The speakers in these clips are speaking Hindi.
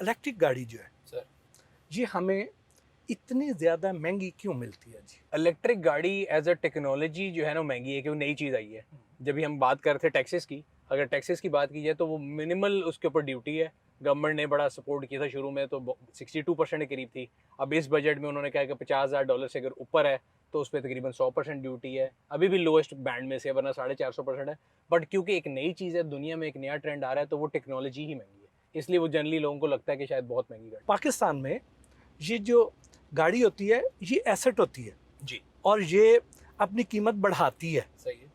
इलेक्ट्रिक गाड़ी जो है सर, ये हमें इतनी ज़्यादा महंगी क्यों मिलती है जी? इलेक्ट्रिक गाड़ी एज अ टेक्नोलॉजी जो है ना महंगी है, कि वो नई चीज़ आई है। जब भी हम बात करते हैं टैक्सेस की, अगर टैक्सेस की बात की जाए तो वो मिनिमल उसके ऊपर ड्यूटी है। गवर्नमेंट ने बड़ा सपोर्ट किया था शुरू में, तो 62% के करीब थी। अब इस बजट में उन्होंने कहा कि $50,000 से अगर ऊपर है तो उस पर तकरीबन 100% ड्यूटी है। अभी भी लोएस्ट बैंड में से, वरना 450% है। बट क्योंकि एक नई चीज़ है, दुनिया में एक नया ट्रेंड आ रहा है, तो वो टेक्नोलॉजी ही महंगी है, इसलिए वो जनरली लोगों को लगता है कि शायद बहुत महंगी गाड़ी। पाकिस्तान में ये जो गाड़ी होती है ये एसेट होती है जी, और ये अपनी कीमत बढ़ाती है, सही है।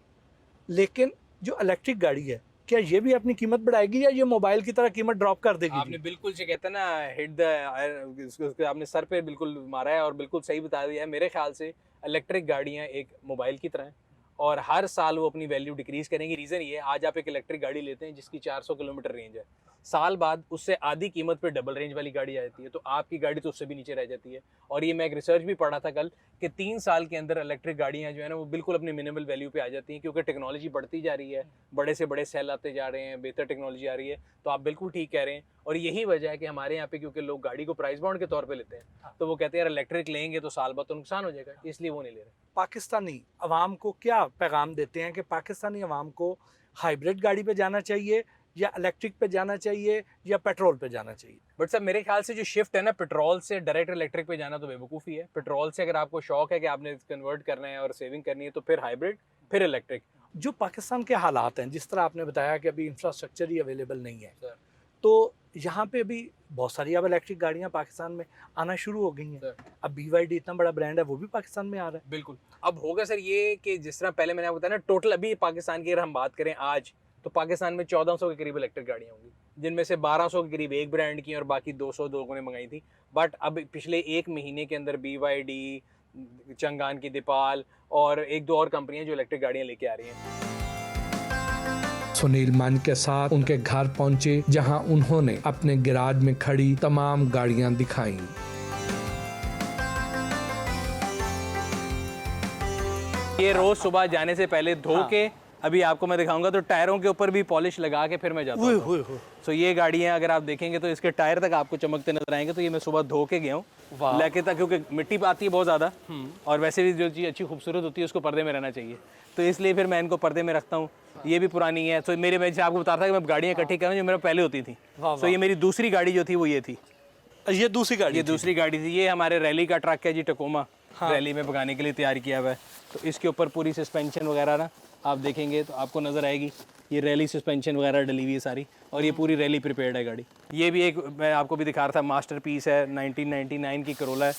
लेकिन जो इलेक्ट्रिक गाड़ी है क्या ये भी अपनी कीमत बढ़ाएगी या ये मोबाइल की तरह कीमत ड्रॉप कर देगी आपने जी? बिल्कुल से कहते हैं ना, हिट द आपने सर पे बिल्कुल मारा है और बिल्कुल सही बता दिया है। मेरे ख्याल से इलेक्ट्रिक गाड़ियां एक मोबाइल की तरह हैं और हर साल वो अपनी वैल्यू डिक्रीज करेंगी। रीज़न ये है, आज आप एक इलेक्ट्रिक गाड़ी लेते हैं जिसकी 400 किलोमीटर रेंज है, साल बाद उससे आधी कीमत पे डबल रेंज वाली गाड़ी आ जाती है, तो आपकी गाड़ी तो उससे भी नीचे रह जाती है। और ये मैं एक रिसर्च भी पढ़ा था कल कि 3 साल के अंदर इलेक्ट्रिक गाड़ियाँ जो है ना वो बिल्कुल अपनी मिनिमल वैल्यू पे आ जाती हैं, क्योंकि टेक्नोलॉजी बढ़ती जा रही है, बड़े से बड़े सेल आते जा रहे हैं, बेहतर टेक्नोलॉजी आ रही है। तो आप बिल्कुल ठीक कह रहे हैं और यही वजह है कि हमारे यहाँ पे क्योंकि लोग गाड़ी को प्राइस बाउंड के तौर पे लेते हैं, तो वो कहते हैं यार इलेक्ट्रिक लेंगे तो साल बाद तो नुकसान हो जाएगा, इसलिए वो नहीं ले रहे। पाकिस्तानी अवाम को क्या पैगाम देते हैं कि पाकिस्तानी अवाम को हाइब्रिड गाड़ी पे जाना चाहिए या इलेक्ट्रिक पे जाना चाहिए या पेट्रोल पे जाना चाहिए? बट सर मेरे ख्याल से जो शिफ्ट है ना पेट्रोल से डायरेक्ट इलेक्ट्रिक पे जाना तो बेवकूफ़ी है। पेट्रोल से अगर आपको शौक है कि आपने कन्वर्ट करना है और सेविंग करनी है, तो फिर हाइब्रिड, फिर इलेक्ट्रिक। जो पाकिस्तान के हालात हैं, जिस तरह आपने बताया कि अभी इंफ्रास्ट्रक्चर ही अवेलेबल नहीं है, सर, तो यहाँ पे अभी बहुत सारी अब इलेक्ट्रिक गाड़ियाँ पाकिस्तान में आना शुरू हो गई हैं। सर, अब BYD इतना बड़ा ब्रांड है, वो भी पाकिस्तान में आ रहा है। बिल्कुल। अब होगा सर ये कि जिस तरह पहले मैंने आपको बताया ना, टोटल अभी पाकिस्तान की अगर हम बात करें आज, तो पाकिस्तान में 1400 के करीब इलेक्ट्रिक गाड़ियाँ होंगी, जिनमें से 1200 के करीब एक ब्रांड की और बाकी 200 लोगों ने मंगाई थी। बट अब पिछले एक महीने के अंदर BYD, चंगान की दीपाल और एक दो और कंपनियां जो इलेक्ट्रिक गाड़ियां लेके आ रही हैं। सुनील मान के साथ उनके घर पहुंचे, जहां उन्होंने अपने गैराज में खड़ी तमाम गाड़ियां दिखाई। ये रोज सुबह जाने से पहले धो के, अभी आपको मैं दिखाऊंगा, तो टायरों के ऊपर भी पॉलिश लगा के फिर मैं जाता हूँ। तो ये गाड़ियाँ अगर आप देखेंगे तो इसके टायर तक आपको चमकते नजर आएंगे। तो ये मैं सुबह धो के गया हूँ लेके तक, क्योंकि मिट्टी आती है बहुत ज़्यादा और वैसे भी जो चीज़ अच्छी खूबसूरत होती है उसको पर्दे में रहना चाहिए, तो इसलिए फिर मैं इनको पर्दे में रखता हूँ। ये भी पुरानी है, तो मेरे, मैं जैसे आपको बता रहा था कि मैं गाड़ियाँ इकट्ठी कर रहा हूँ जो मेरे पहले होती थी। तो ये मेरी दूसरी गाड़ी जो थी वो ये थी। ये दूसरी गाड़ी, ये दूसरी गाड़ी थी। ये हमारे रैली का ट्रक है जी, टकोमा। रैली में भगाने के लिए तैयार किया हुआ है। तो इसके ऊपर पूरी सस्पेंशन वगैरह ना आप देखेंगे तो आपको नज़र आएगी, ये रैली सस्पेंशन वगैरह डली हुई है सारी, और ये पूरी रैली प्रिपेयर्ड है गाड़ी। ये भी एक मैं आपको भी दिखा रहा था, मास्टर पीस है, 1999 की करोला है,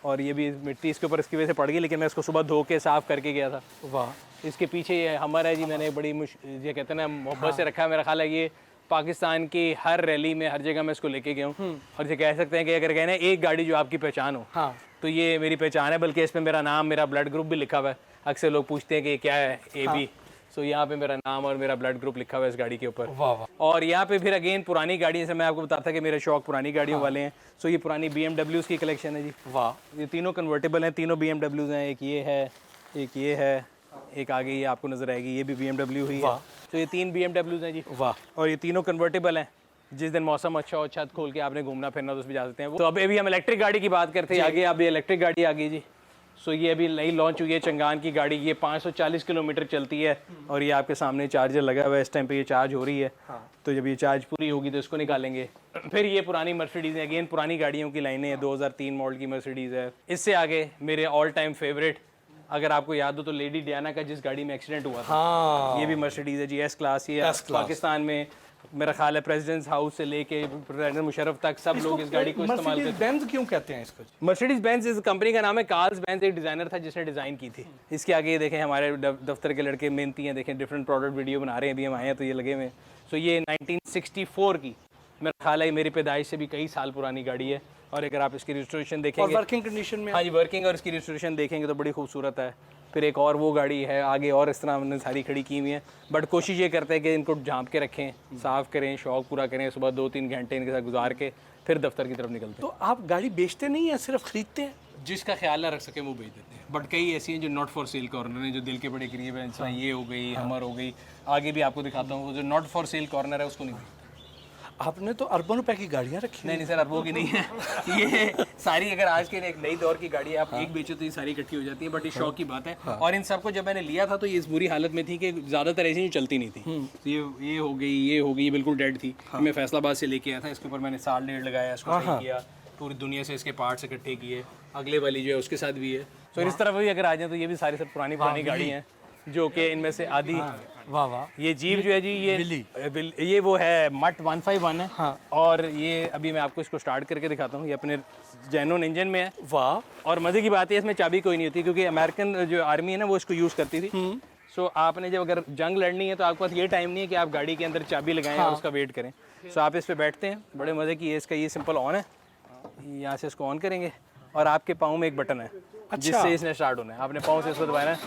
और ये भी मिट्टी इसके ऊपर इसकी वजह से पड़ गई, लेकिन मैं इसको सुबह धो के साफ़ करके गया था। वाह। इसके पीछे ये हमर है जी, मैंने बड़ी ये कहते हैं ना मोहब्बत से रखा है। मेरा ख्याल है ये पाकिस्तान की हर रैली में हर जगह मैं इसको लेके गया हूँ, और ये कह सकते हैं कि अगर कहना है एक गाड़ी जो आपकी पहचान हो, तो ये मेरी पहचान है। बल्कि इसमें मेरा नाम, मेरा ब्लड ग्रुप भी लिखा हुआ है। अक्सर लोग पूछते हैं कि क्या है AB, सो यहाँ पे मेरा नाम और मेरा ब्लड ग्रुप लिखा हुआ है इस गाड़ी के ऊपर। और यहाँ पे फिर अगेन पुरानी गाड़ी, जैसे मैं आपको बताता कि मेरे शौक पुरानी गाड़ियों वाले हैं, सो ये पुरानी BMWs की कलेक्शन है जी। वाह। ये तीनों कन्वर्टेबल हैं, तीनों BMWs हैं। एक ये है, एक ये है, एक आगे ये आपको नजर आएगी, ये भी BMW ही है। तो ये 3 BMWs हैं जी। वाह। और ये तीनों कन्वर्टेबल हैं। जिस दिन मौसम अच्छा हो, छत खोल के आपने घूमना फिरना तो उसमें जा सकते हैं। तो अभी हम इलेक्ट्रिक गाड़ी की बात करते हैं आगे। अब ये इलेक्ट्रिक गाड़ी आ गई जी। सो ये अभी नई लॉन्च हुई है, चंगान की गाड़ी। ये 540 किलोमीटर चलती है और ये आपके सामने चार्जर लगा हुआ है। इस टाइम पे ये चार्ज हो रही है। तो जब ये चार्ज पूरी होगी तो इसको निकालेंगे। फिर ये पुरानी मर्सिडीज़ है, अगेन पुरानी गाड़ियों की लाइनें हैं। 2003 मॉडल की मर्सिडीज़ है। इससे आगे मेरे ऑल टाइम फेवरेट, अगर आपको याद हो तो, लेडी डियाना का जिस गाड़ी में एक्सीडेंट हुआ था, ये भी मर्सिडीज़ है जी, S क्लास। ये पाकिस्तान में मेरा ख्याल है प्रेसिडेंट्स हाउस से लेके प्रेसिडेंट मुशर्रफ तक सब लोग इस गाड़ी को इस्तेमाल करते हैं। बेंज क्यों कहते हैं इसको? मर्सिडीज बेंज इस कंपनी का नाम है। कार्ल्स बेंज एक डिज़ाइनर था जिसने डिज़ाइन की थी। इसके आगे ये देखें, हमारे दफ्तर के लड़के मेहनती हैं, देखें डिफरेंट प्रोडक्ट वीडियो बना रहे हैं। अभी हम आए हैं तो ये लगे हुए। सो ये 1964 की, मेरा ख्याल है मेरी पैदाइश से भी कई साल पुरानी गाड़ी है। और अगर आप इसकी रजिस्ट्रेशन देखेंगे, वर्किंग कंडीशन में, हाँ जी वर्किंग, और इसकी रजिस्ट्रेशन देखेंगे तो बड़ी खूबसूरत है। फिर एक और वो गाड़ी है आगे, और इस तरह हमने सारी खड़ी की हुई है। बट कोशिश ये करते हैं कि इनको झांप के रखें, साफ़ करें, शौक पूरा करें। सुबह 2-3 घंटे इनके साथ गुजार के फिर दफ्तर की तरफ निकलते हैं। तो आप गाड़ी बेचते नहीं हैं, सिर्फ खरीदते हैं? जिसका ख्याल ना रख सके वो बेच देते हैं। बट कई ऐसी हैं जो नॉट फॉर सेल कॉर्नर हैं, जो दिल के बड़े करीब हैं। ये हो गई, हमर हो गई, आगे भी आपको दिखाता हूँ। जो नॉट फॉर सेल कॉर्नर है उसको नहीं बेचते। आपने तो अरबों रुपए की गाड़ियाँ रखी नहीं सर, अरबों की नहीं है ये सारी अगर आज के एक नई दौर की गाड़ी है, आप एक बेचो तो ये सारी इकट्ठी हो जाती है, बट ये शौक की बात है। और इन सबको जब मैंने लिया था तो ये इस बुरी हालत में थी कि ज़्यादातर ऐसी चलती नहीं थी। तो ये हो गई, ये हो गई, बिल्कुल डेड थी। मैं फैसलाबाद से लेके आया था, इसके ऊपर मैंने 1.5 साल लगाया, इसको सही किया, पूरी दुनिया से इसके पार्ट्स इकट्ठे किए। अगले वाली जो है उसके साथ भी है। तो इस तरफ भी अगर आ जाए तो ये भी सारी सब पुरानी गाड़ी हैं, जो कि इनमें से आधी। वाह वाह। ये जीप जो है जी, ये वो है मट 151 है। हाँ। और ये अभी मैं आपको इसको स्टार्ट करके दिखाता हूँ। ये अपने जेनोन इंजन में है। वाह। और मज़े की बात है इसमें चाबी कोई नहीं होती, क्योंकि अमेरिकन जो आर्मी है ना वो इसको यूज़ करती थी। सो आपने जब अगर जंग लड़नी है तो आपके पास ये टाइम नहीं है कि आप गाड़ी के अंदर चाबी लगाएं और उसका वेट करें। सो आप इस पर बैठते हैं, बड़े मज़े की है। इसका ये सिंपल ऑन है, यहाँ से इसको ऑन करेंगे और आपके पाँव में एक बटन है जिससे इसने स्टार्ट होना है। आपने पाँव से इसको दबाना है,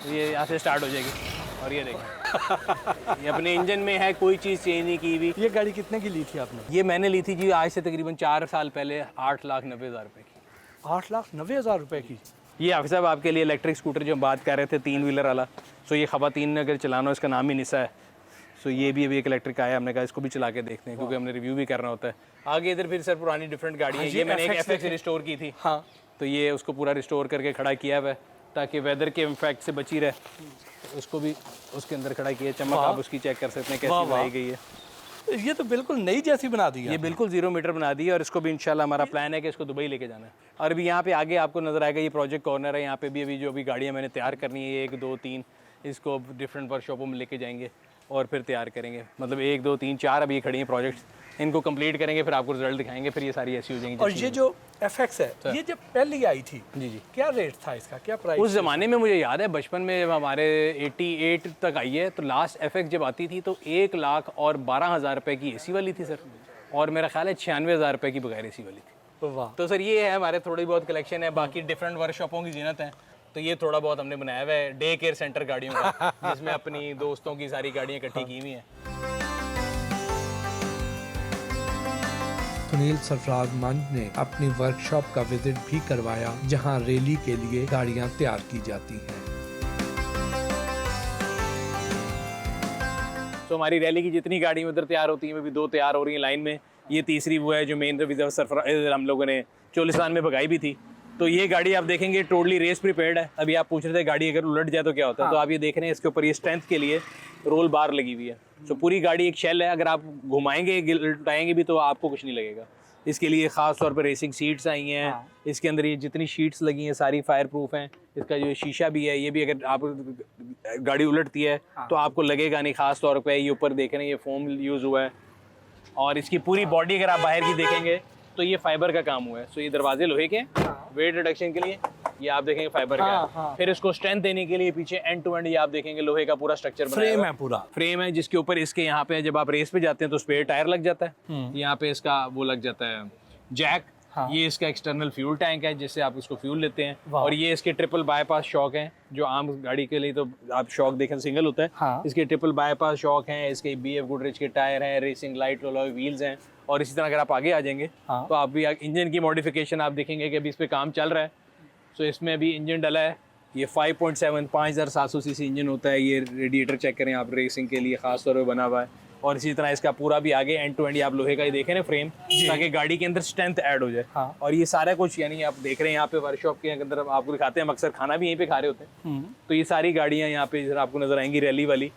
ये यहाँ से स्टार्ट हो जाएगी। और ये देखिए ये अपने इंजन में है, कोई चीज़ चेंज नहीं की हुई। ये गाड़ी कितने की ली थी आपने? ये मैंने ली थी जी आज से तकरीबन 4 साल पहले 8,90,000 रुपये की। 8,90,000 रुपए की? ये हाफिज़ साहब आपके लिए इलेक्ट्रिक स्कूटर जो हम बात कर रहे थे 3 व्हीलर वाला। सो ये ख़वातीन ने अगर चलाना हो, इसका नाम ही निसा है। सो ये भी अभी एक इलेक्ट्रिक आया, हमने कहा इसको भी चला के देखते हैं, क्योंकि हमने रिव्यू भी करना होता है। आगे इधर फिर सर पुरानी डिफरेंट गाड़ी है। ये मैंने एक FX रिस्टोर की थी। हाँ। तो ये उसको पूरा रिस्टोर करके खड़ा किया हुआ है ताकि वेदर के इम्फेक्ट से बची रहे। उसको भी उसके अंदर खड़ा किया, चमक आप उसकी चेक कर सकते हैं कैसी बनाई गई है। ये तो बिल्कुल नई जैसी बना दी है। ये बिल्कुल 0 मीटर बना दी है। और इसको भी इंशाल्लाह हमारा प्लान है कि इसको दुबई लेके जाना है। और अभी यहाँ पे आगे आपको नजर आएगा ये प्रोजेक्ट कॉर्नर है। यहाँ पे भी अभी जो भी गाड़ियाँ मैंने तैयार करनी है 1 2 3 इसको डिफरेंट वर्कशॉपों में लेके जाएंगे और फिर तैयार करेंगे। मतलब 1 2 3 4 अभी खड़ी हैं प्रोजेक्ट्स, इनको कंप्लीट करेंगे, फिर आपको रिजल्ट दिखाएंगे, फिर ये सारी ऐसी हो जाएंगी। और ये जो FX है, ये जब पहली आई थी जी, क्या रेट था इसका, क्या प्राइस? उस ज़माने में मुझे याद है बचपन में जब हमारे 88 तक आई है तो लास्ट FX जब आती थी तो 1,12,000 रुपये की AC वाली थी सर, और मेरा ख्याल है 96,000 रुपये की बगैर AC वाली थी। वाह। तो सर ये है हमारे थोड़ी बहुत कलेक्शन है। बाकी डिफरेंट वर्कशॉपों की जीनत है। तो ये थोड़ा बहुत हमने बनाया हुआ है डे केयर सेंटर गाड़ियों का, जिसमें अपनी दोस्तों की सारी गाड़ियाँ इकट्ठी की हुई हैं। सुनील सरफराज मंच ने अपनी वर्कशॉप का विजिट भी करवाया, जहां रैली के लिए गाड़ियां तैयार की जाती हैं। तो हमारी रैली की जितनी गाड़ी उधर तैयार होती हैं, वो भी 2 तैयार हो रही हैं लाइन में। ये तीसरी वो है जो मेन रिजर्व सरफराज हम लोगों ने चोलिस्तान में भगाई भी थी। तो ये गाड़ी आप देखेंगे टोटली रेस प्रिपेयर्ड है। अभी आप पूछ रहे थे गाड़ी अगर उलट जाए तो क्या होता है। तो आप ये देख रहे हैं इसके ऊपर ये स्ट्रेंथ के लिए रोल बार लगी हुई है। तो पूरी गाड़ी एक शेल है, अगर आप घुमाएंगे उठाएंगे भी तो आपको कुछ नहीं लगेगा। इसके लिए ख़ास तौर पर रेसिंग सीट्स आई हैं। इसके अंदर ये जितनी शीट्स लगी हैं सारी फायर प्रूफ हैं। इसका जो शीशा भी है, ये भी अगर आप गाड़ी उलटती है तो आपको लगेगा नहीं। ख़ास तौर पर ये ऊपर देख रहे हैं ये फोम यूज़ हुआ है। और इसकी पूरी बॉडी अगर आप बाहर की देखेंगे तो ये फाइबर का काम हुआ है। सो ये दरवाजे लोहे के, वेट रिडक्शन के लिए ये आप देखेंगे फाइबर का। फिर इसको स्ट्रेंथ देने के लिए पीछे एंड टू एंड ये आप देखेंगे लोहे का पूरा स्ट्रक्चर फ्रेम है, पूरा फ्रेम है, जिसके ऊपर इसके यहाँ पे जब आप रेस पे जाते हैं तो स्पेयर टायर लग जाता है। यहाँ पे इसका वो लग जाता है जैक। ये इसका एक्सटर्नल फ्यूल टैंक है जिससे आप इसको फ्यूल लेते हैं। और ये इसके ट्रिपल बाईपास शॉक हैं, जो आम गाड़ी के लिए तो आप शॉक देखें सिंगल होता है। इसके ट्रिपल बाईपास शॉक हैं, इसके BF गुडरिच के टायर हैं, रेसिंग लाइट अलॉय व्हील्स हैं। और इसी तरह अगर आप आगे आ जाएंगे तो आप भी इंजन की मॉडिफिकेशन आप देखेंगे कि अभी इस पर काम चल रहा है। सो इसमें अभी इंजन डला है। ये 5.7 5700 सीसी इंजन होता है। ये रेडिएटर चेक करें आप, रेसिंग के लिए खास तौर पर बना हुआ है। और इसी तरह इसका पूरा भी आगे एंड टू एंड आप लोहे का ही देखें ना फ्रेम, ताकि गाड़ी के अंदर स्ट्रेंथ ऐड हो जाए। और ये सारा कुछ यानी आप देख रहे हैं यहाँ पे वर्कशॉप के अंदर आपको दिखाते हैं, हम अक्सर खाना भी यहीं पे खा रहे होते हैं। तो ये सारी गाड़ियाँ यहाँ पे आपको नजर आएंगी रैली वाली।